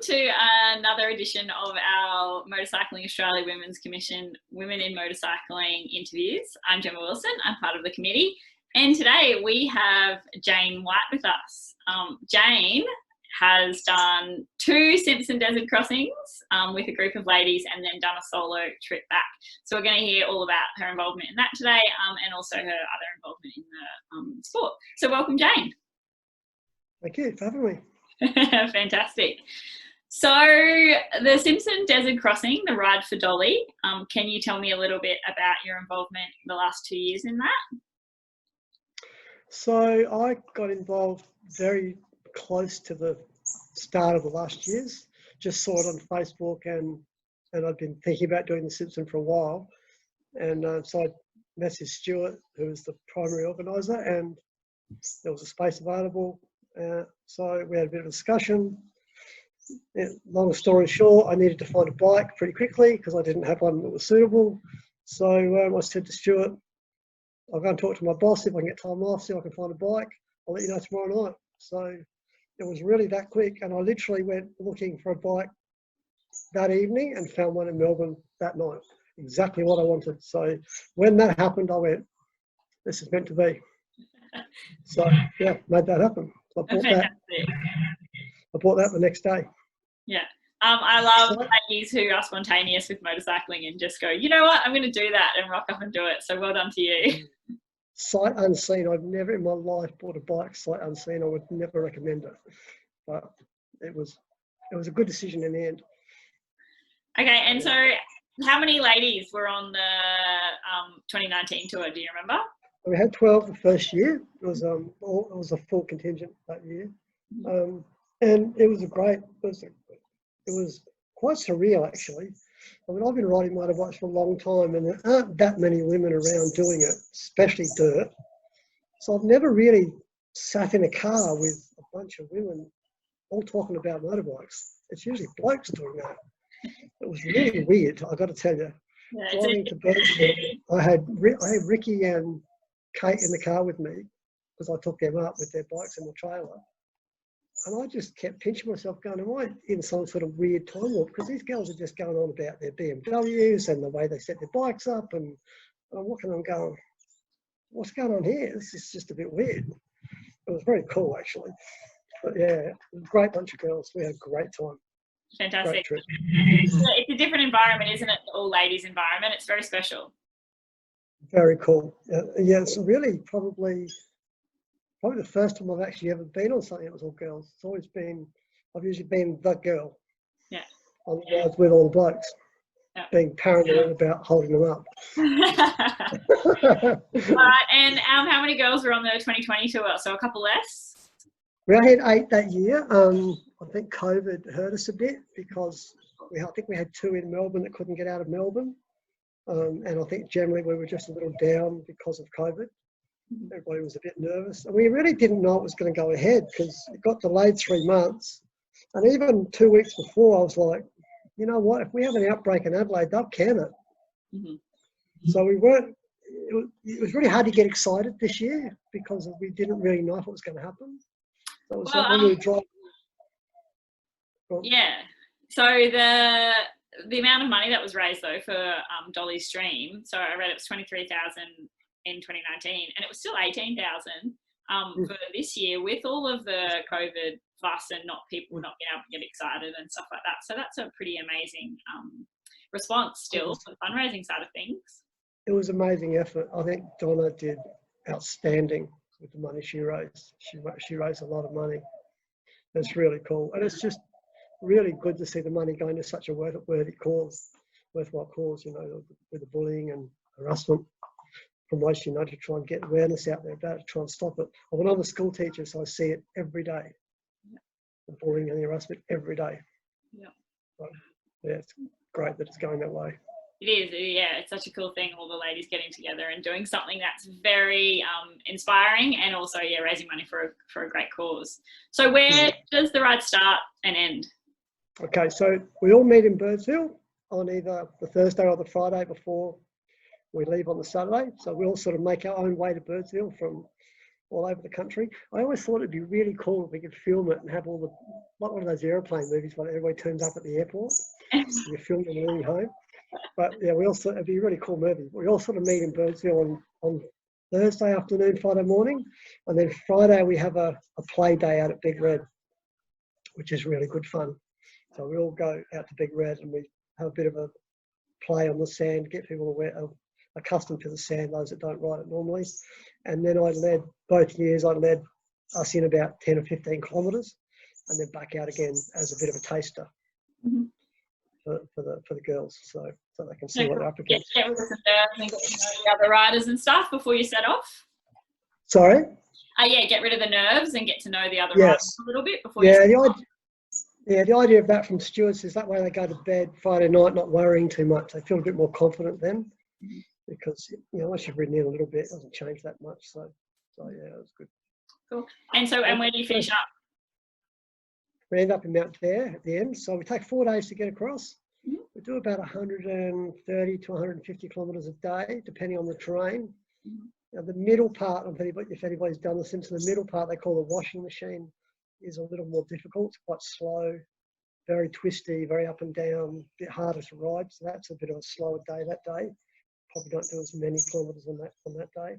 to another edition of our Motorcycling Australia Women's Commission Women in Motorcycling interviews. I'm Jemma Wilson, I'm part of the committee, and today we have Jayne White with us. Jayne has done 2 Simpson Desert Crossings with a group of ladies and then done a solo trip back. So we're going to hear all about her involvement in that today and also her other involvement in the sport. So welcome, Jayne. Thank you for having me. Fantastic. So the Simpson Desert Crossing, the ride for Dolly, can you tell me a little bit about your involvement in the last 2 years in that? So I got involved very close to the start of the last years. Just saw it on Facebook and I'd been thinking about doing the Simpson for a while. And so I messaged Stuart, who was the primary organiser, and there was a space available. So we had a bit of a discussion. Long story short, I needed to find a bike pretty quickly because I didn't have one that was suitable. So I said to Stuart, I'll go and talk to my boss if I can get time off, see if I can find a bike. I'll let you know tomorrow night. So it was really that quick, and I literally went looking for a bike that evening and found one in Melbourne that night. Exactly what I wanted. So when that happened, I went, this is meant to be. So yeah, made that happen. So I bought that the next day. Yeah. I love ladies who are spontaneous with motorcycling and just go, you know what, I'm going to do that and rock up and do it. So well done to you. Sight unseen. I've never in my life bought a bike sight unseen. I would never recommend it. But it was a good decision in the end. Okay, and so how many ladies were on the 2019 tour? Do you remember? We had 12 the first year. It was a full contingent that year, and it was it was quite surreal actually. I mean, I've been riding motorbikes for a long time, and there aren't that many women around doing it, especially dirt. So I've never really sat in a car with a bunch of women all talking about motorbikes. It's usually blokes doing that. It was really weird, I got to tell you. Yeah, driving to Birdsville, I had Ricky and Kate in the car with me because I took them up with their bikes in the trailer, and I just kept pinching myself going, am I in some sort of weird time warp? Because these girls are just going on about their BMWs and the way they set their bikes up, and I'm looking and going, what's going on here? This is just a bit weird. It was very cool actually, but yeah, great bunch of girls. We had a great time. Fantastic. It's a different environment, isn't it? The all ladies environment. It's very special. Very cool. Yeah, it's really probably the first time I've actually ever been on something that was all girls. It's always been, I've usually been the girl. Yeah. On the rides with all the blokes. Yeah. Being paranoid about holding them up. And how many girls were on the 2020 tour? So a couple less? We only had 8 that year. I think COVID hurt us a bit because I think we had 2 in Melbourne that couldn't get out of Melbourne. And I think generally we were just a little down because of COVID. Everybody was a bit nervous. And we really didn't know it was going to go ahead because it got delayed 3 months. And even 2 weeks before, I was like, you know what, if we have an outbreak in Adelaide, they'll can it. Mm-hmm. So we weren't, it was really hard to get excited this year because we didn't really know if it was going to happen. So it was like when we were driving. Yeah. So the amount of money that was raised though for Dolly's stream, so I read it was 23,000 in 2019, and it was still 18,000 for this year with all of the COVID fuss and people not being able to get excited and stuff like that. So that's a pretty amazing response still for the fundraising side of things. It was amazing effort. I think Donna did outstanding with the money she raised. She raised a lot of money. It's really cool, and it's just really good to see the money going to such a worthwhile cause, you know, with the bullying and harassment promotion, you know, to try and get awareness out there about it, to try and stop it. When I'm a school teacher, so I see it every day. The bullying and the harassment every day. Yeah. So, yeah, it's great that it's going that way. It is, yeah, it's such a cool thing, all the ladies getting together and doing something that's very inspiring and also, yeah, raising money for a great cause. So where does the ride start and end? Okay, so we all meet in Birdsville on either the Thursday or the Friday before we leave on the Saturday. So we all sort of make our own way to Birdsville from all over the country. I always thought it'd be really cool if we could film it and have all the, like one of those aeroplane movies where everybody turns up at the airport and you film them running home. But yeah, it'd be a really cool movie. We all sort of meet in Birdsville on Thursday afternoon, Friday morning, and then Friday we have a play day out at Big Red, which is really good fun. So we all go out to Big Red and we have a bit of a play on the sand, get people accustomed to the sand, those that don't ride it normally. And then both years I led us in about 10 or 15 kilometres and then back out again as a bit of a taster. Mm-hmm. For the girls, so they can see what they're up against. Get rid of some nerves and get to know the other riders and stuff before you set off. Sorry? Yeah, get rid of the nerves and get to know the other riders a little bit before you set off. The idea of that from stewards is that way they go to bed Friday night not worrying too much. They feel a bit more confident then, because once you've ridden in a little bit, it doesn't change that much. So yeah, it was good. Cool. And where do you finish up? We end up in Mount Dare at the end. So we take 4 days to get across. Mm-hmm. We do about 130 to 150 kilometres a day, depending on the terrain. Mm-hmm. Now the middle part, if anybody's done the Simpsons, the middle part they call the washing machine is a little more difficult. It's quite slow, very twisty, very up and down, a bit harder to ride. So that's a bit of a slower day that day. Probably don't do as many kilometres on that day.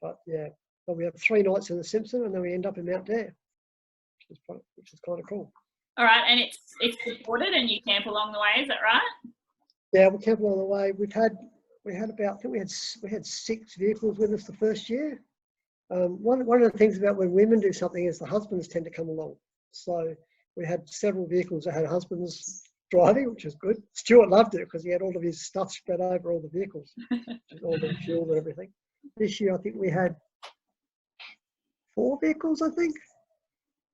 But yeah, so we have 3 nights in the Simpson and then we end up in Mount Dare, which is kind of cool. All right, and it's supported and you camp along the way, is that right? Yeah, we camp along the way. We had about, I think we had 6 vehicles with us the first year. One of the things about when women do something is the husbands tend to come along. So we had several vehicles that had husbands driving, which is good. Stuart loved it because he had all of his stuff spread over all the vehicles, all the fuel and everything. This year, I think we had 4 vehicles, I think.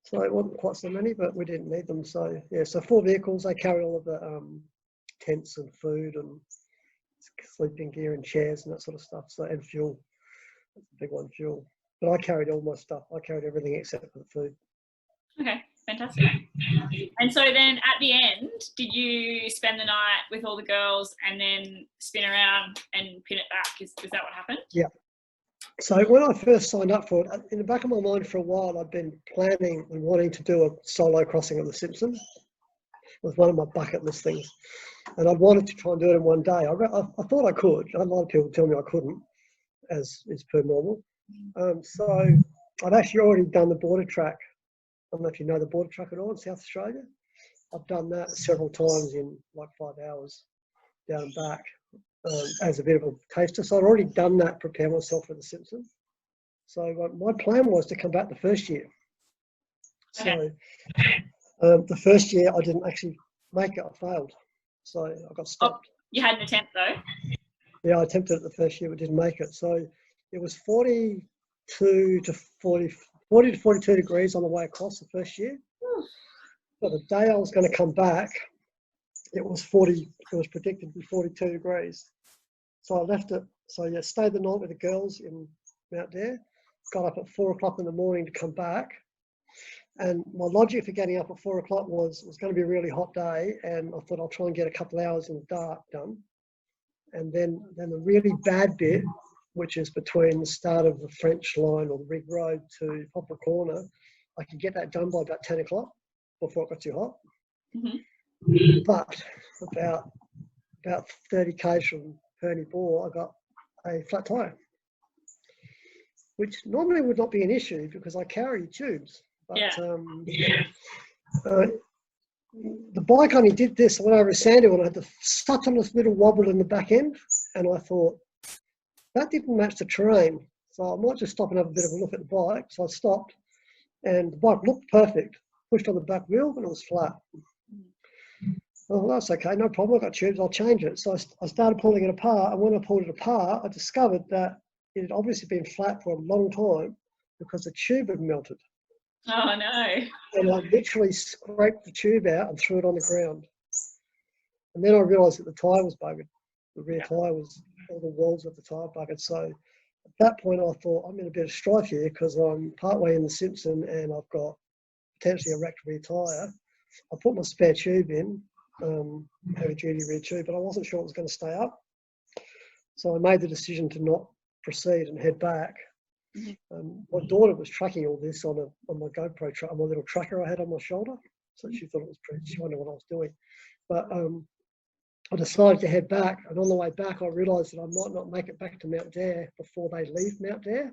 So it wasn't quite so many, but we didn't need them. So yeah, so 4 vehicles. They carry all of the tents and food and sleeping gear and chairs and that sort of stuff. So and fuel, that's a big one, fuel. But I carried all my stuff. I carried everything except for the food. Okay, fantastic. And so then at the end, did you spend the night with all the girls and then spin around and pin it back? Is that what happened? Yeah. So when I first signed up for it, in the back of my mind for a while, I'd been planning and wanting to do a solo crossing of the Simpsons. It was one of my bucket list things. And I'd wanted to try and do it in one day. I thought I could. A lot of people tell me I couldn't, as is per normal. So I'd actually already done the border track. I don't know if you know the border track at all in South Australia. I've done that several times in like 5 hours down and back. As a bit of a taster. So I'd already done that, prepare myself for the Simpsons. So my plan was to come back the first year. So the first year I didn't actually make it, I failed. So I got stopped. Oh, you had an attempt though? Yeah, I attempted it the first year but didn't make it. So it was 42 to 42 degrees on the way across the first year. But the day I was going to come back, it was predicted to be 42 degrees. So I left it. So yeah, stayed the night with the girls in Mount Dare, got up at 4 o'clock in the morning to come back. And my logic for getting up at 4 o'clock was it was going to be a really hot day. And I thought I'll try and get a couple of hours in the dark done. And then the really bad bit, which is between the start of the French line or the Rig Road to Poplar Corner, I could get that done by about 10 o'clock before it got too hot. Mm-hmm. But about 30 k's from Perney Bore, I got a flat tyre, which normally would not be an issue because I carry tubes. But the bike only did this. I went over a sandy and I had such a little wobble in the back end, and I thought that didn't match the terrain. So I might just stop and have a bit of a look at the bike. So I stopped, and the bike looked perfect. Pushed on the back wheel, and it was flat. Oh, that's okay, no problem. I've got tubes, I'll change it. So I started pulling it apart, and when I pulled it apart, I discovered that it had obviously been flat for a long time because the tube had melted. Oh, no. And I literally scraped the tube out and threw it on the ground. And then I realised that the tyre was buggered. The rear tyre was, all the walls of the tyre buggered. So at that point, I thought, I'm in a bit of strife here because I'm partway in the Simpson and I've got potentially a wrecked rear tyre. I put my spare tube in, heavy duty rear tube, but I wasn't sure it was going to stay up. So I made the decision to not proceed and head back. My daughter was tracking all this on my GoPro truck, on my little tracker I had on my shoulder. So she thought it was pretty, she wondered what I was doing. But I decided to head back, and on the way back, I realised that I might not make it back to Mount Dare before they leave Mount Dare,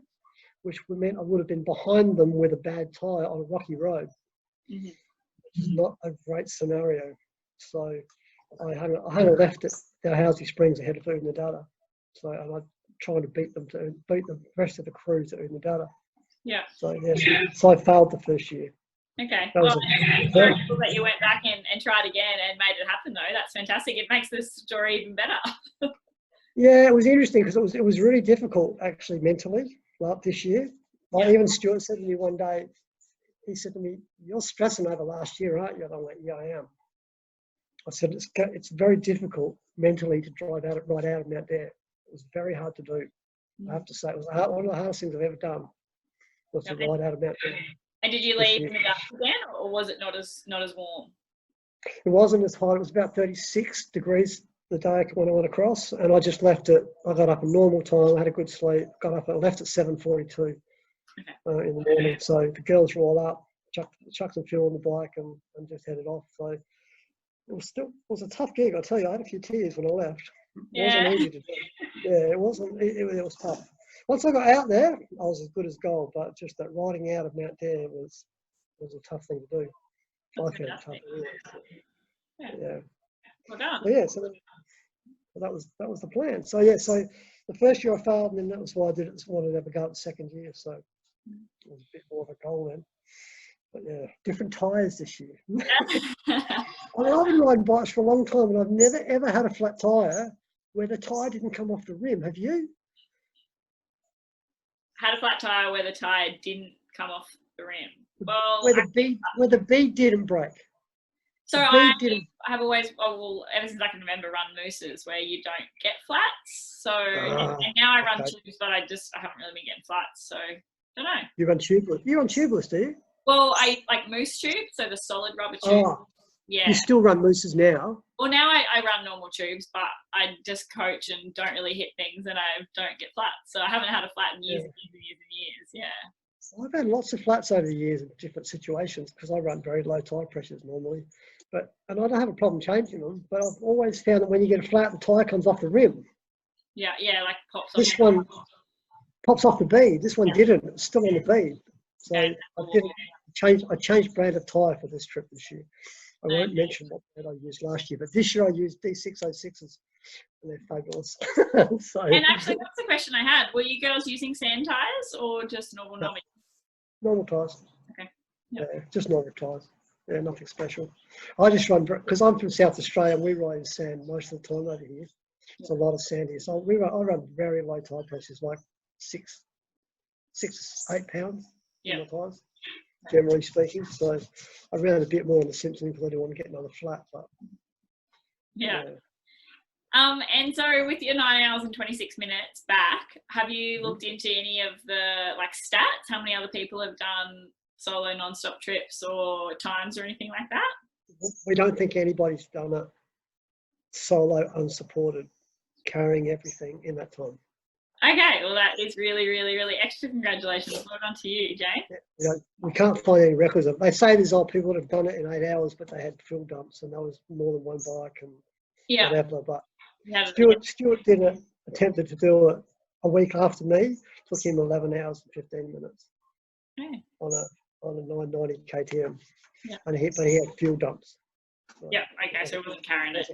which meant I would have been behind them with a bad tyre on a rocky road, which is not a great scenario. So I hadn't left at Dalhousie Springs ahead of Oodnadatta. So and I'm trying to beat the rest of the crews at Oodnadatta. Yeah. So yeah, so I failed the first year. Okay. That was it's very cool that you went back and tried again and made it happen, though. That's fantastic. It makes this story even better. Yeah, it was interesting because it was really difficult actually mentally this year. Like even Stuart said to me one day, he said to me, "You're stressing over last year, aren't you?" And I'm like, "Yeah, I am." I said, "It's very difficult mentally to drive right out of Mount Dare. It was very hard to do. I have to say, it was one of the hardest things I've ever done was to ride out of Mount Dare." And did you leave in the dark again, or was it not as warm? It wasn't as hot. It was about 36 degrees the day when I went across, and I just left it. I got up at normal time, had a good sleep, got up and left at 7:42 in the morning. So the girls were all up, chucked some fuel on the bike, and just headed off. So it was a tough gig. I tell you, I had a few tears when I left. It wasn't easy to do. Yeah, it wasn't. It was tough. Once I got out there, I was as good as gold. But just that riding out of Mount Dare was a tough thing to do. I found it tough. Yeah. Well done. But yeah, so that was the plan. So yeah, so the first year I failed, and then that was why I wanted to have a go at the second year. So it was a bit more of a goal then. But yeah, different tyres this year. I mean, I've been riding bikes for a long time, and I've never ever had a flat tyre where the tyre didn't come off the rim. Have you? Had a flat tyre where the tyre didn't come off the rim. Well, where the bead didn't break. So I have always, ever since I can remember, run mooses where you don't get flats. So and now I run tubes, but I haven't really been getting flats. So I don't know. You run tubeless? You run tubeless, do you? Well, I like moose tubes, so the solid rubber tube. Oh, yeah. You still run mooses now? Well, now I run normal tubes, but I just coach and don't really hit things, and I don't get flats. So I haven't had a flat in years and years and years and years. Yeah. I've had lots of flats over the years in different situations because I run very low tyre pressures normally, and I don't have a problem changing them. But I've always found that when you get a flat, the tyre comes off the rim. Yeah, like pops off. This one pops off the bead. This one didn't. It's still on the bead. So I changed brand of tyre for this trip this year. I won't mention what brand I used last year, but this year I used D606s, and they're fabulous. And actually, that's the question I had. Were you girls using sand tyres or just normal nummy? Normal tyres. Okay. Yep. Yeah, just normal tyres. Yeah, nothing special. I just run, because I'm from South Australia and we ride in sand most of the time over here. It's a lot of sand here. So I run very low tyre pressures, like 6 to 8 pounds in my tyres, generally speaking. So I ran a bit more in the Simpsons because I didn't want to get another flat. But and so with your 9 hours and 26 minutes back, have you looked into any of the stats? How many other people have done solo non-stop trips or times or anything like that? We don't think anybody's done it solo, unsupported, carrying everything in that time. Okay, well that is really, really, really extra congratulations. Well done to you, Jane. Yeah, we can't find any records of it. They say there's people that have done it in 8 hours, but they had fuel dumps and there was more than one bike and whatever. But Stuart attempted to do it a week after me. Took him 11 hours and 15 minutes on a 990 KTM, but he had fuel dumps. So so he wasn't carrying it.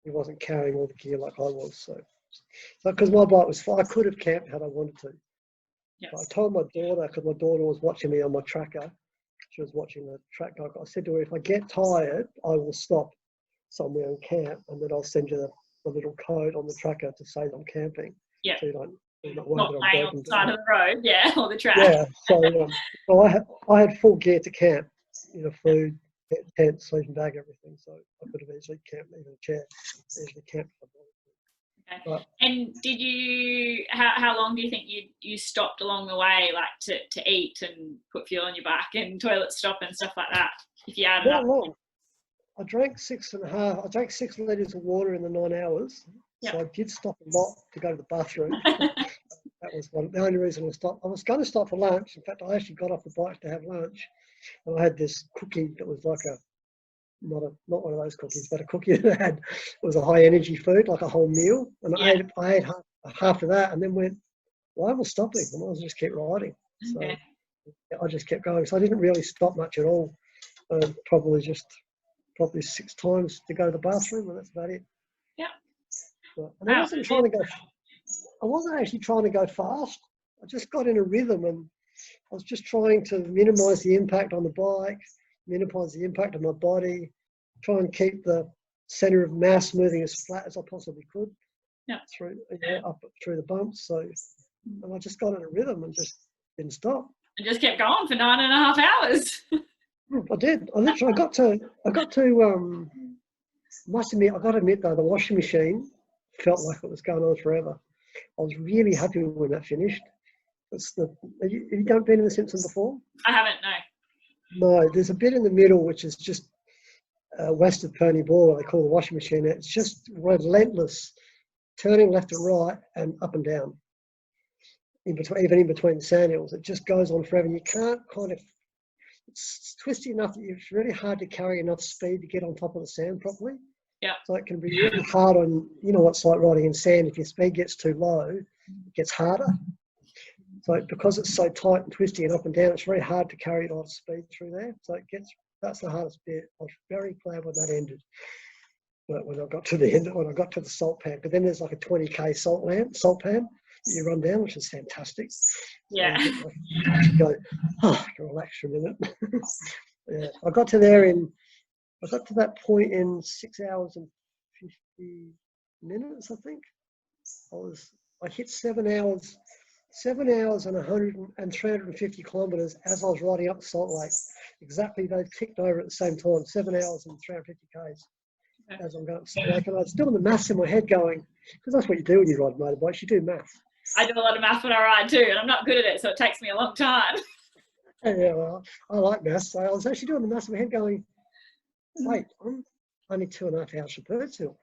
He wasn't carrying all the gear like I was. So because my bike was fine, I could have camped had I wanted to. Yes. But I told my daughter, because my daughter was watching me on my tracker. She was watching the track. I said to her, if I get tired, I will stop somewhere and camp, and then I'll send you the little code on the tracker to say I'm camping. Yeah. So you're not playing on the side of the road, or the track. Yeah. So I had full gear to camp. Food, tent, sleeping bag, everything. So I could have easily camped, even a chair, easily camped. Okay. But, and did you? How long do you think you stopped along the way, to eat and put fuel on your bike and toilet stop and stuff like that? If you added up. Long. I drank 6.5. I drank 6 litres of water in the 9 hours. So I did stop a lot to go to the bathroom. That was the only reason I stopped. I was going to stop for lunch. In fact, I actually got off the bike to have lunch, and I had this cookie that was like not one of those cookies, but a cookie that it was a high energy food, like a whole meal. And I ate half of that, and then went, why am I stopping? I might as well just keep riding. So I just kept going. So I didn't really stop much at all. Probably 6 times to go to the bathroom, and that's about it. Yeah. And I wasn't actually trying to go fast. I just got in a rhythm, and I was just trying to minimise the impact on the bike, minimise the impact on my body, try and keep the centre of mass moving as flat as I possibly could up through the bumps. So, and I just got in a rhythm and just didn't stop. And just kept going for 9.5 hours. I did. I got to. Must admit, I got to admit though, the washing machine felt like it was going on forever. I was really happy when that finished. Have you been in the Simpsons before? I haven't, no. No, there's a bit in the middle which is just west of Pony Ball, what they call the washing machine. It's just relentless, turning left and right and up and down. Even in between the sand hills, it just goes on forever. You can't it's twisty enough that it's really hard to carry enough speed to get on top of the sand properly. Yeah. So it can be really hard on, what it's like riding in sand. If your speed gets too low, it gets harder. So because it's so tight and twisty and up and down, it's very hard to carry a lot of speed through there. So that's the hardest bit. I was very glad when that ended. But when I got to the end, when I got to the salt pan, but then there's like a 20k salt pan that you run down, which is fantastic. Yeah. So you go, relax for a minute. Yeah, I got to that point in 6 hours and 50 minutes, I think. I hit 7 hours and 350 kilometres as I was riding up the Salt Lake. Exactly, they ticked over at the same time, 7 hours and 350 k's as I'm going up the Salt Lake. And I was doing the maths in my head going, because that's what you do when you ride motorbikes, you do maths. I do a lot of math when I ride too, and I'm not good at it, so it takes me a long time. Yeah, well, I like maths. So I was actually doing the maths in my head going, wait, I'm only 2.5 hours from Birdsville.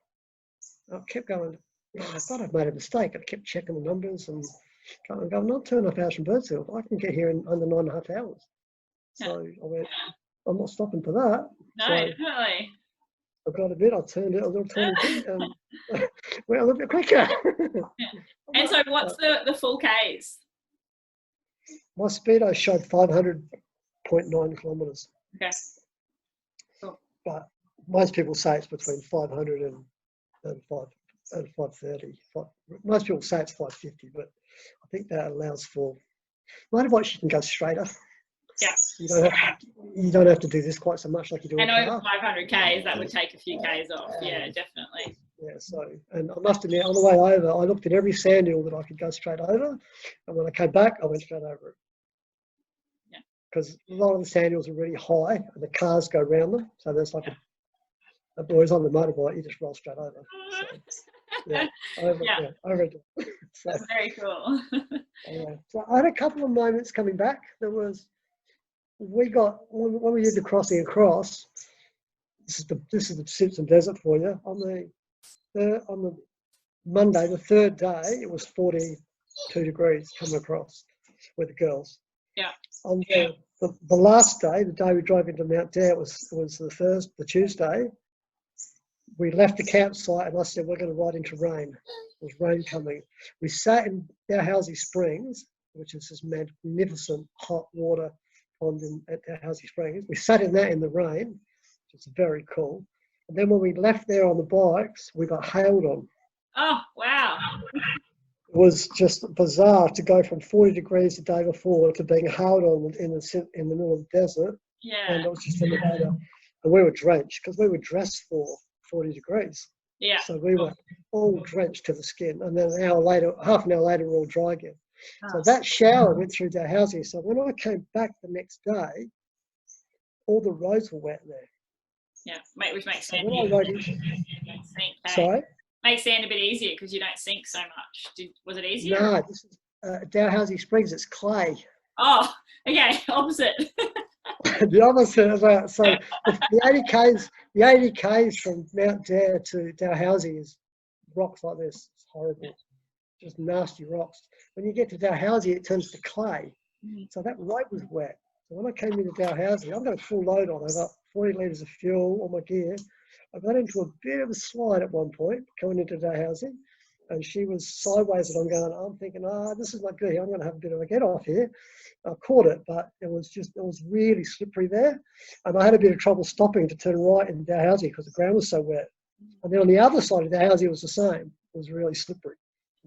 I kept going, I thought I'd made a mistake. I kept checking the numbers and going, I'm not 2.5 hours from Birdsville. I can get here in under 9.5 hours. So I went, I'm not stopping for that. No, so definitely. I got a bit, I turned it a little tiny bit and went a little bit quicker. And so what's the full Ks? My speedo showed 500.9 kilometres. Okay. Cool. But most people say it's between 500 and 530. Most people say it's 550, but I think that allows for motorbikes. You can go straighter. Yeah. You don't have to do this quite so much like you do. And over 500 Ks, that would take a few Ks off. Yeah, definitely. Yeah. So, and I must admit, on the way over, I looked at every sand hill that I could go straight over, and when I came back, I went straight over it. Yeah. Because a lot of the sand hills are really high, and the cars go round them. So there's like a boys on the motorbike, you just roll straight over. So, over it. So, very cool. So I had a couple of moments coming back. When we did the crossing across. This is the Simpson Desert for you. On the Monday, the third day, it was 42 degrees coming across with the girls. Yeah. On the last day, the day we drove into Mount Dare, it was the Tuesday. We left the campsite and I said, we're going to ride into rain. There was rain coming. We sat in Dalhousie Springs, which is this magnificent hot water pond at Dalhousie Springs. We sat in that in the rain, which is very cool. And then when we left there on the bikes, we got hailed on. Oh, wow. It was just bizarre to go from 40 degrees the day before to being hailed on in the middle of the desert. Yeah. And it was just in the weather. And we were drenched because we were dressed for 40 degrees. Yeah. So we were all drenched to the skin. And then half an hour later, we were all dry again. Oh. So that shower went through Dalhousie. So when I came back the next day, all the roads were wet there. Yeah, which makes so sand Sorry? Makes sand a bit easier because you don't sink so much. Was it easier? No, this is Dalhousie Springs, it's clay. Oh, okay, opposite. The opposite of that. So the 80 k's from Mount Dare to Dalhousie is rocks like this. It's horrible. just nasty rocks. When you get to Dalhousie, it turns to clay. Mm-hmm. So that road was wet. So when I came into Dalhousie, I've got a full load on. I've got 40 litres of fuel, all my gear. I got into a bit of a slide at one point coming into Dalhousie, and she was sideways, and I'm thinking, this is not good. I'm going to have a bit of a get off here. I caught it, but it was really slippery there, and I had a bit of trouble stopping to turn right in Dalhousie because the ground was so wet. And then on the other side of Dalhousie, it was the same. It was really slippery.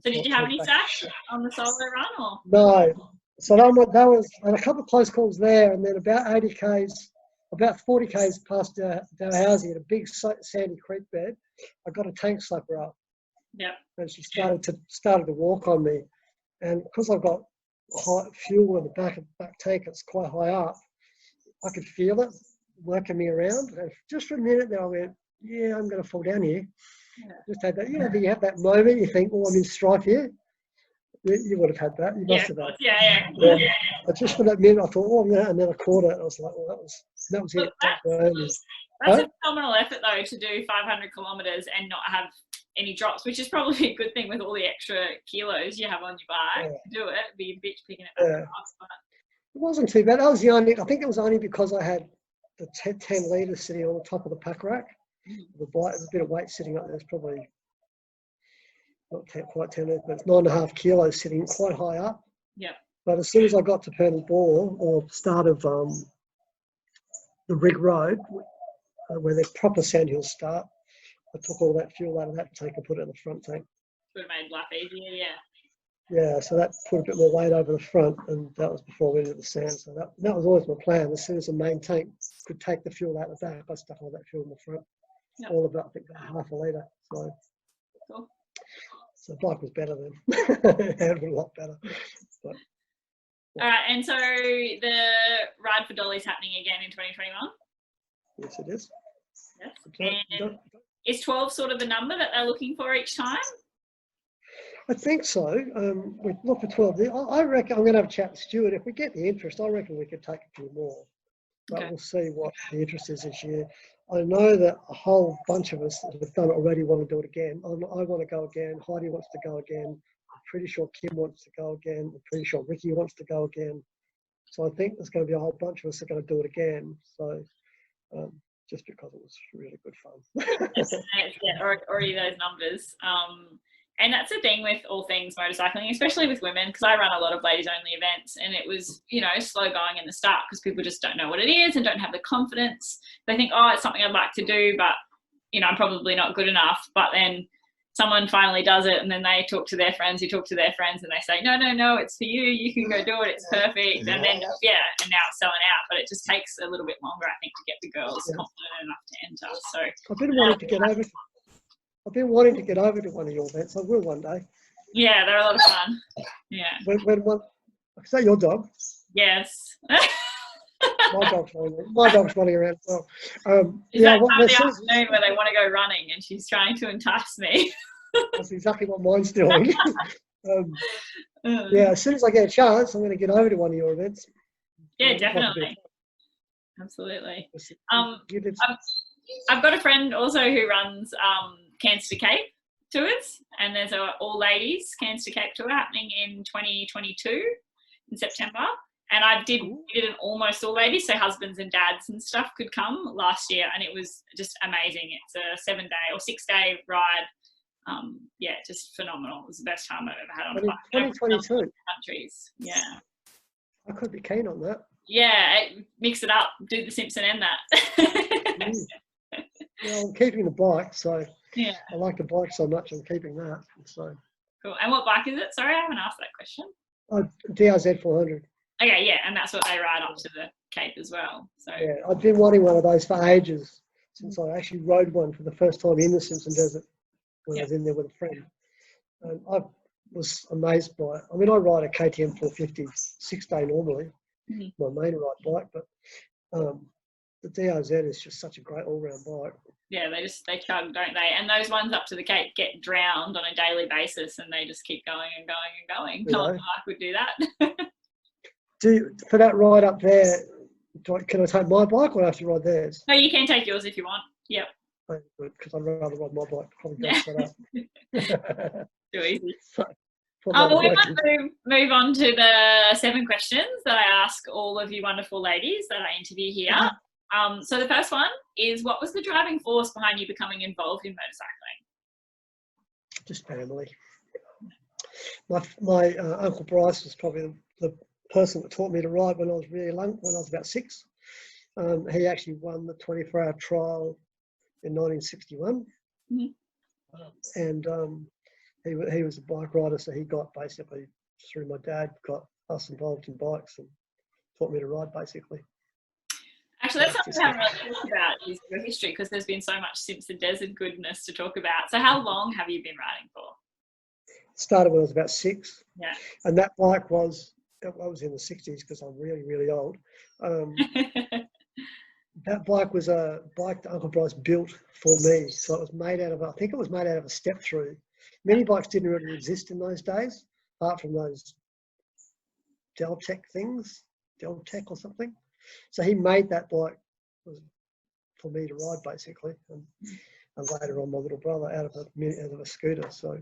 So did you have any sacks on the solo run, or? No. So I had a couple of close calls there, and then about 80 k's, about 40 k's past Dalhousie at a big sandy creek bed, I got a tank slapper up. Yep. And she started to walk on me, and because I've got high fuel in the back tank, it's quite high up. I could feel it working me around, and just for a minute there, I went, "Yeah, I'm going to fall down here." Yeah. Just had that, you have that moment. You think, "Oh, I'm in strife here." You would have had that. You must have had. Yeah. But just for that minute, I thought, "Oh, yeah," and then I caught it. I was like, "Well, that was it." That's a phenomenal effort, though, to do 500 kilometres and not have any drops, which is probably a good thing with all the extra kilos you have on your bike. Yeah. Do it, be a bitch picking it back up. But it wasn't too bad. I think it was only because I had the 10 litres sitting on the top of the pack rack. The bike, there's a bit of weight sitting up there. It's probably not quite 10 litres, but it's 9.5 kilos sitting quite high up. Yeah. But as soon as I got to Pernal Bore, or start of the Rig Road, where the proper sandhills start, I took all that fuel out of that tank and put it in the front tank. Would have made life easier, yeah. Yeah, so that put a bit more weight over the front, and that was before we went into the sand. So that was always my plan. As soon as the main tank could take the fuel out the back, I stuck all that fuel in the front. Yep. All about, I think, half a litre. So, cool. So the bike was better then. Handled a lot better. But, yeah. All right, and so the Ride for Dolly's happening again in 2021? Yes, it is. Yes. And is 12 sort of the number that they're looking for each time? I think so. We look for 12. I reckon I'm going to have a chat with Stuart. If we get the interest, I reckon we could take a few more. But we'll see what the interest is this year. I know that a whole bunch of us that have done it already want to do it again. I want to go again. Heidi wants to go again. I'm pretty sure Kim wants to go again. I'm pretty sure Ricky wants to go again. So I think there's going to be a whole bunch of us that are going to do it again. So just because it was really good fun. Yeah, already those numbers. And that's the thing with all things motorcycling, especially with women, because I run a lot of ladies-only events, and it was, slow going in the start because people just don't know what it is and don't have the confidence. They think, oh, it's something I'd like to do, but, I'm probably not good enough. But then someone finally does it, and then they talk to their friends who talk to their friends, and they say, no, it's for you. You can go do it. It's perfect. And then, and now it's selling out. But it just takes a little bit longer, I think, to get the girls confident enough to enter. So I've been wanting to get over. I've been wanting to get over to one of your events. I will one day. Yeah, they're a lot of fun. Yeah. Is that your dog? Yes. My dog's running around as well. Is that time of the afternoon where they want to go running and she's trying to entice me? That's exactly what mine's doing. As soon as I get a chance, I'm going to get over to one of your events. Yeah, definitely. Absolutely. I've got a friend also who runs Cairns to Cape tours, and there's a all ladies Cairns to Cape tour happening in 2022 in September. And I did an almost all ladies, so husbands and dads and stuff could come last year, and it was just amazing. It's a 7-day or 6-day ride. Just phenomenal. It was the best time I've ever had on a bike. 2022 countries. Yeah. I could be keen on that. Yeah, mix it up. Do the Simpson and that. Well, I'm keeping the bike, so yeah. I like the bike so much. I'm keeping that. So. Cool. And what bike is it? Sorry, I haven't asked that question. DRZ 400. Okay, yeah, and that's what they ride up to the Cape as well. So yeah, I've been wanting one of those for ages, since I actually rode one for the first time in the Simpson Desert when I was in there with a friend. And I was amazed by it. I mean, I ride a KTM 450 6-day normally, my main ride bike, but the DRZ is just such a great all-round bike. Yeah, they chug, don't they? And those ones up to the Cape get drowned on a daily basis, and they just keep going and going and going. No one would do that. For that ride up there, can I take my bike or do I have to ride theirs? No, you can take yours if you want. Yep. Because I'd rather ride my bike. Probably go set up. Too easy. We might move on to the 7 questions that I ask all of you wonderful ladies that I interview here. So the first one is, what was the driving force behind you becoming involved in motorcycling? Just family. My Uncle Bryce was probably the person that taught me to ride when I was really young, when I was about 6. He actually won the 24-hour trial in 1961. And he was a bike rider, so he got basically, through my dad, got us involved in bikes and taught me to ride basically. Actually, that's something we haven't really talked about, is your history, because there's been so much Simpson Desert goodness to talk about. So how long have you been riding for? Started when I was about 6. Yeah. And that bike was in the 60s, because I'm really, really old. That bike was a bike that Uncle Bryce built for me. So it was made out of, I think it was made out of a step through. Mini bikes didn't really exist in those days, apart from those Deltec or something. So he made that bike for me to ride basically, and later on my little brother out of a scooter. So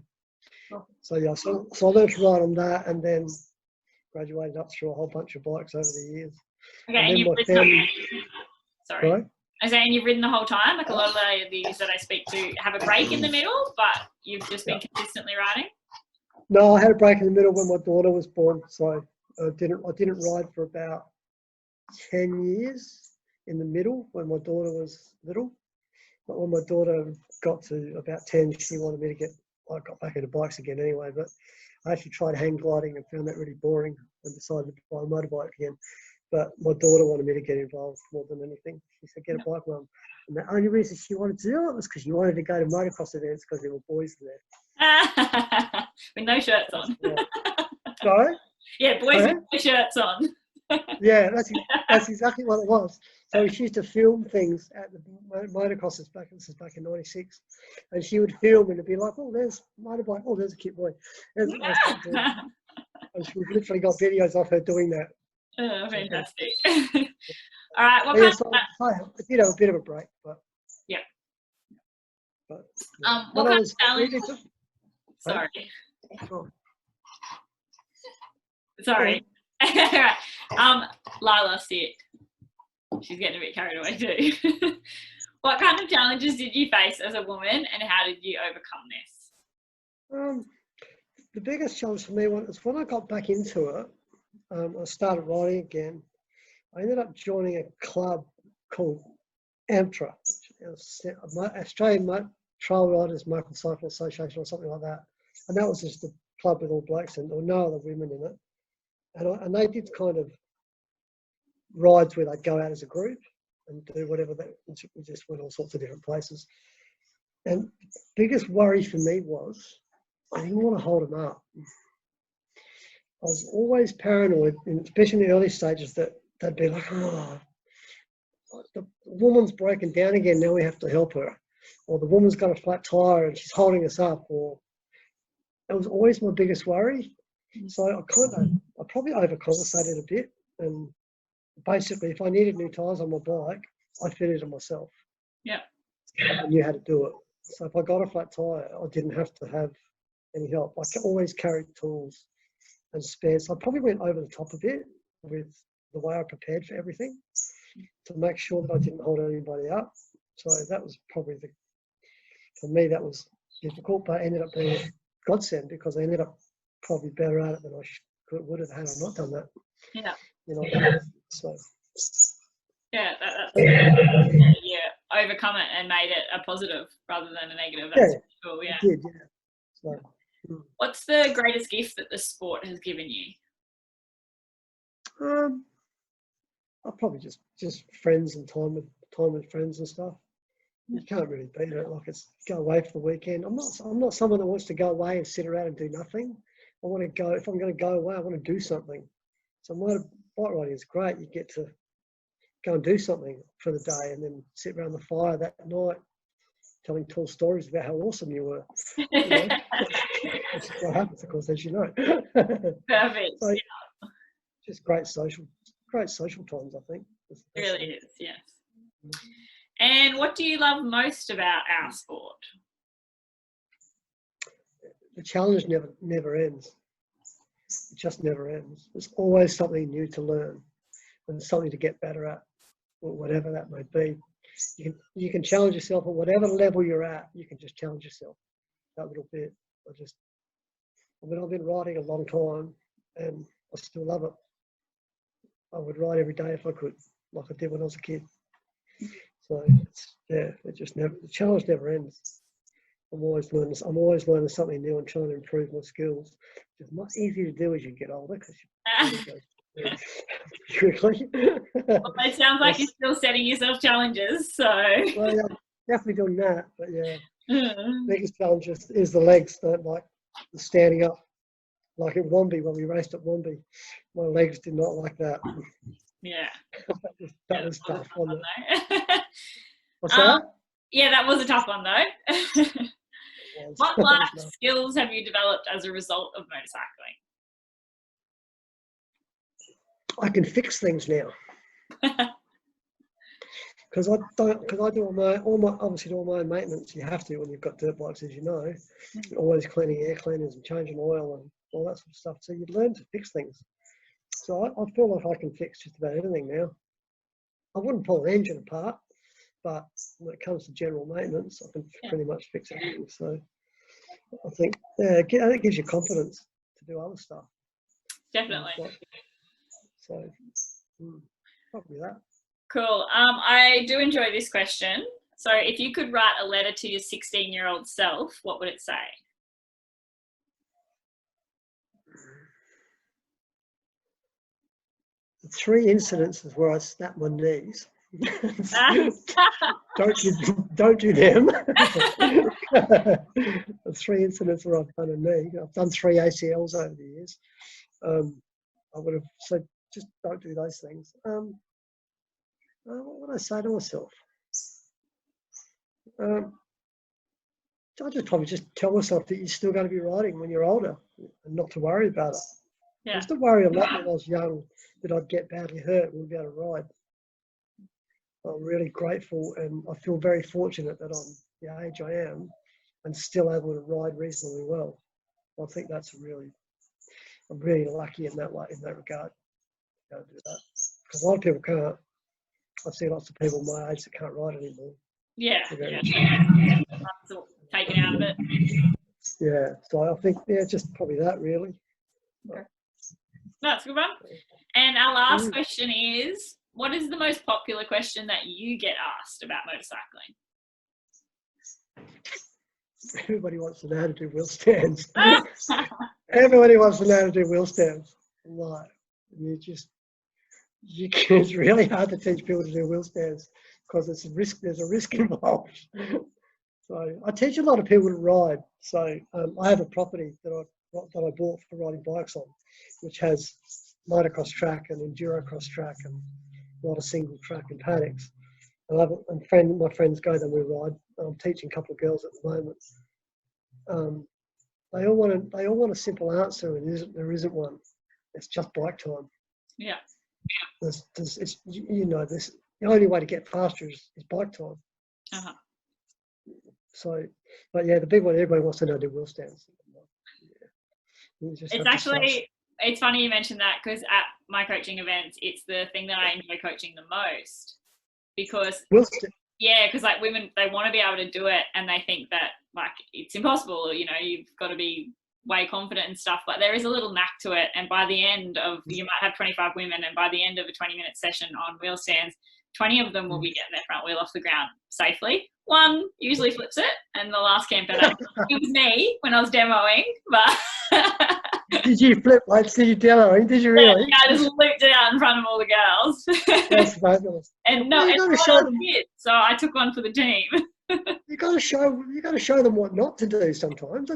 yeah, so I learned to ride on that, and then graduated up through a whole bunch of bikes over the years. Okay, and you've ridden you've ridden the whole time? Like a lot of the ladies that I speak to have a break in the middle, but you've just been consistently riding? No, I had a break in the middle when my daughter was born, so I didn't ride for about 10 years in the middle when my daughter was little. But when my daughter got to about 10, she wanted me to I got back into bikes again anyway, but I actually tried hang gliding and found that really boring and decided to buy a motorbike again. But my daughter wanted me to get involved more than anything. She said, get a bike, Mum. And the only reason she wanted to do it was because she wanted to go to motocross events because there were boys there. With no shirts on. Sorry? Yeah, boys with no shirts on. Yeah, that's exactly what it was. So she used to film things at the motocrosses this is back in '96, and she would film and it'd be like, oh, there's a motorbike, oh, there's a cute boy. And she literally got videos of her doing that. Oh, fantastic. All right, what I did have a bit of a break, but yeah. But what kind of challenge? Sorry. Sorry. Lila, sit. She's getting a bit carried away too. What kind of challenges did you face as a woman, and how did you overcome this? The biggest challenge for me was when I got back into it. I started riding again. I ended up joining a club called AMTRA, Australian Trail Riders Motorcycle Association or something like that. And that was just a club with all blokes and there were no other women in it. And they did kind of rides where they'd go out as a group and do whatever. We just went all sorts of different places. And the biggest worry for me was I didn't want to hold them up. I was always paranoid, especially in the early stages, that they'd be like, oh, the woman's broken down again, now we have to help her. Or the woman's got a flat tyre and she's holding us up. Or that was always my biggest worry. So I probably overcompensated a bit. And basically, if I needed new tyres on my bike, I fitted them myself. Yeah. I knew how to do it. So if I got a flat tyre, I didn't have to have any help. I always carried tools and spares. So I probably went over the top a bit with the way I prepared for everything to make sure that I didn't hold anybody up. So that was probably for me, that was difficult, but it ended up being a godsend because I ended up probably better at it than I would have had I not done that. Yeah. So. Yeah, that's overcome it and made it a positive rather than a negative. That's cool. Yeah. It did, yeah. So. What's the greatest gift that the sport has given you? I'll probably just friends and time with friends and stuff. You can't really beat it. Like it's go away for the weekend. I'm not someone that wants to go away and sit around and do nothing. I want to go. If I'm going to go away, I want to do something. So bike riding is great. You get to go and do something for the day, and then sit around the fire that night, telling tall stories about how awesome you were. Which is what happens, of course, as you know. Perfect. So, just great social times, I think. It really is, yes. And what do you love most about our sport? The challenge never ends. It just never ends. There's always something new to learn and something to get better at, or whatever that may be. You can challenge yourself at whatever level you're at. You can just challenge yourself that little bit. I've been riding a long time, and I still love it. I would ride every day if I could, like I did when I was a kid. So the challenge never ends. I'm always learning something new and trying to improve my skills. It's much easier to do as you get older because you quickly. Well, it sounds like you're still setting yourself challenges. So well, yeah, definitely doing that. But yeah, biggest challenge is the legs. Don't like the standing up. Like at Wombi, when we raced at Wombi, my legs did not like that. Yeah, that was tough. What's that? that? Yeah, that was a tough one though. What life skills have you developed as a result of motorcycling? I can fix things now. Because I do all my own maintenance. You have to when you've got dirt bikes, as you know. You're always cleaning air cleaners and changing oil and all that sort of stuff. So you learn to fix things. So I feel like I can fix just about anything now. I wouldn't pull an engine apart, but when it comes to general maintenance, I can pretty much fix anything. So I think it gives you confidence to do other stuff. Definitely. So probably that. Cool. I do enjoy this question. So if you could write a letter to your 16-year-old self, what would it say? The 3 incidences where I snapped my knees. don't do them. The 3 incidents where I've done a knee. I've done 3 ACLs over the years. I would have said just don't do those things. What would I say to myself? I just probably just tell myself that you're still going to be riding when you're older and not to worry about it. I used to worry a lot when I was young that I'd get badly hurt and wouldn't be able to ride. I'm really grateful and I feel very fortunate that I'm the age I am and still able to ride reasonably well. I think I'm really lucky in that way, in that regard. To do that. Because a lot of people can't. I see lots of people my age that can't ride anymore. Yeah. Taken out of it. Yeah, so I think, just probably that really. Okay. That's a good one. And our last question is, what is the most popular question that you get asked about motorcycling? Everybody wants to know how to do wheel stands. Everybody wants to know how to do wheel stands. Like, it's really hard to teach people to do wheel stands because there's a risk involved. So I teach a lot of people to ride. So I have a property that I bought for riding bikes on, which has motocross track and enduro cross track and a lot of single track and paddocks. And my friends go there, we ride. I'm teaching a couple of girls at the moment. They all want a simple answer, and there isn't one. It's just bike time. Yeah. The only way to get faster is bike time. Uh-huh. So, but yeah, the big one everybody wants to know do wheel stands. It's funny you mentioned that because at my coaching events, it's the thing that I enjoy coaching the most because like women, they want to be able to do it and they think that like it's impossible, you've got to be way confident and stuff, but there is a little knack to it. And by the end of, you might have 25 women and by the end of a 20-minute session on wheel stands, 20 of them will be getting their front wheel off the ground safely. One usually flips it, and the last camper, it was me when I was demoing, but... Did you flip once? Did you demo? Did you really? Yeah, I just looped it out in front of all the girls. That's fabulous. And no, so I took one for the team. You got to show them what not to do sometimes.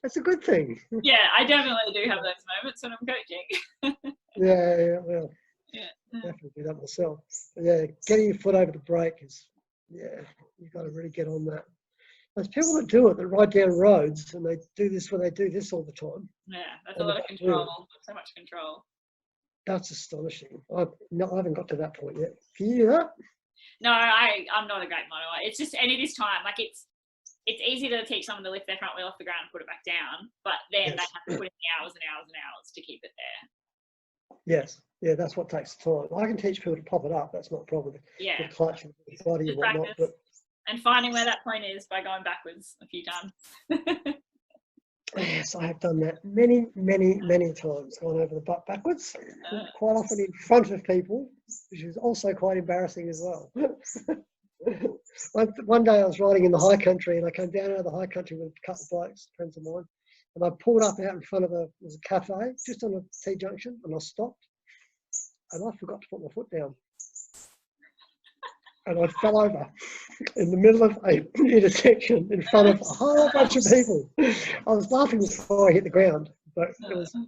That's a good thing. Yeah, I definitely do have those moments when I'm coaching. Well, definitely do that myself. But yeah, getting your foot over the brake is, you've got to really get on that. There's people that do it, that ride down roads and they do this when they do this all the time. Yeah, that's a lot of control. So much control. That's astonishing. I haven't got to that point yet. Can you do that? No, I'm not a great modeler. It's just, and it is time. Like it's easy to teach someone to lift their front wheel off the ground and put it back down, but then they have to put in the hours and hours and hours to keep it there. Yes, yeah, that's what takes time. I can teach people to pop it up. That's not a problem. Yeah, The clutch and the body and whatnot. But and finding where that point is by going backwards a few times. yes, I have done that many, many, many times. Gone over the butt backwards, quite often in front of people, which is also quite embarrassing as well. One day I was riding in the high country, and I came down out of the high country with a couple of blokes, friends of mine, and I pulled up out in front of there was a cafe just on a T-junction, and I stopped, and I forgot to put my foot down, and I fell over in the middle of an intersection in front of a whole bunch of people. I was laughing before I hit the ground, but it was a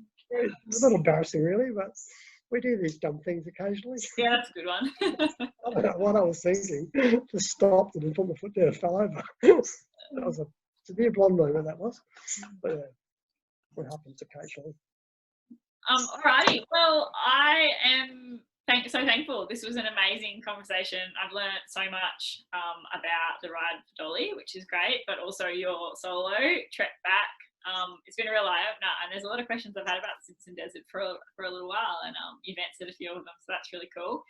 little embarrassing, really. But we do these dumb things occasionally. Yeah, that's a good one. I don't know what I was thinking. Just stopped and put my foot down and fell over. That was a severe blonde moment, that was. But yeah, it happens occasionally. Alrighty. Well, I am so thankful. This was an amazing conversation. I've learnt so much about the ride for Dolly, which is great, but also your solo trek back. It's been a real eye-opener, and there's a lot of questions I've had about the Simpson Desert for a little while, and you've answered a few of them, so that's really cool.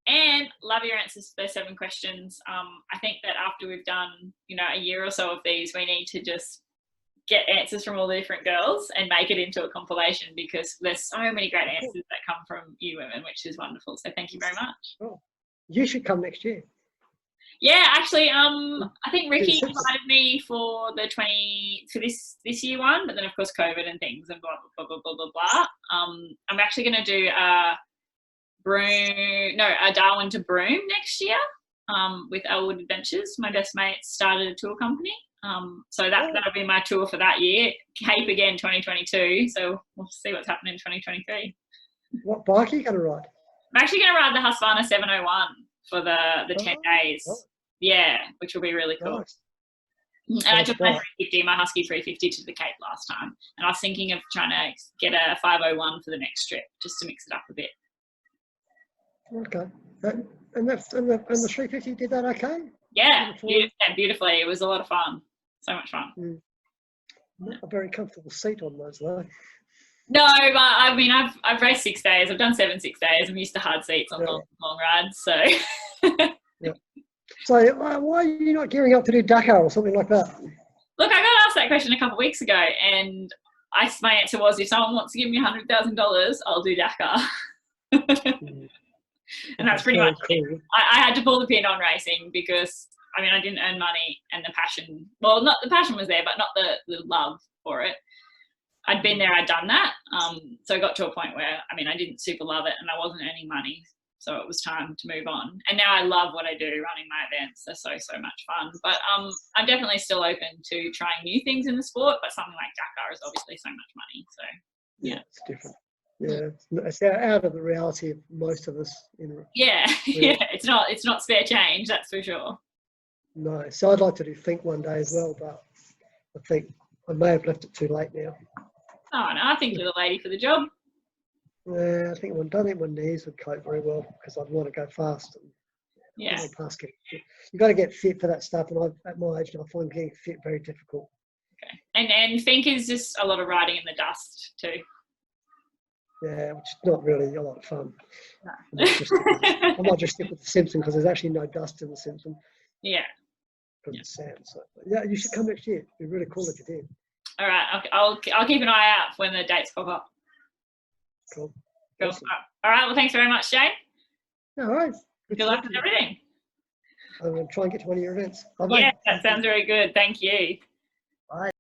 And love your answers to those 7 questions. I think that after we've done, a year or so of these, we need to just get answers from all the different girls and make it into a compilation, because there's so many great answers that come from you women, which is wonderful. So thank you very much. Oh, you should come next year. Yeah, actually, I think Ricky invited me for this year one, but then of course COVID and things and blah blah blah blah blah blah. I'm actually going to do a Darwin to Broome next year with Elwood Adventures. My best mate started a tour company, so that'll be my tour for that year. Cape again 2022. So we'll see what's happening in 2023. What bike are you going to ride? I'm actually going to ride the Husqvarna 701 for the 10 days. Oh. Yeah, which will be really cool. Nice. And I took my 350, my Husky 350 to the Cape last time, and I was thinking of trying to get a 501 for the next trip, just to mix it up a bit. Okay, and the 350 did that okay? Yeah, beautifully. It was a lot of fun. So much fun. Not a very comfortable seat on those though. No, but I mean, I've raced 6 days. I've done 7 6 days. I'm used to hard seats on long rides. So. Yeah. So why are you not gearing up to do Dakar or something like that? Look, I got asked that question a couple of weeks ago, and my answer was, if someone wants to give me $100,000, I'll do Dakar. And that's pretty much it. I had to pull the pin on racing because, I mean, I didn't earn money, and the passion, well, not the passion was there, but not the love for it. I'd been there, I'd done that. So I got to a point where, I mean, I didn't super love it and I wasn't earning money. So it was time to move on. And now I love what I do, running my events. They're so much fun. But I'm definitely still open to trying new things in the sport, but something like Dakar is obviously so much money. So, yeah. It's different. Yeah, it's out of the reality of most of us. Yeah, it's not spare change, that's for sure. No, so I'd like to do Think one day as well, but I think I may have left it too late now. Oh, no, I think you're the lady for the job. Yeah, I think my knees would cope very well because I'd want to go fast. Yeah. You've got to get fit for that stuff, and at my age, I find getting fit very difficult. Okay. And Think is just a lot of riding in the dust too. Yeah, which is not really a lot of fun. No. I might just stick with the Simpsons because there's actually no dust in the Simpsons. Yeah. Because it's sand. So, yeah, you should come next year. It'd be really cool if you did. All right, I'll keep an eye out when the dates pop up. Cool. Awesome. All right, well, thanks very much, Jayne. All right. Good luck with everything. I'm going to try and get to one of your events. Bye-bye. Yeah, that sounds very good. Thank you. Bye.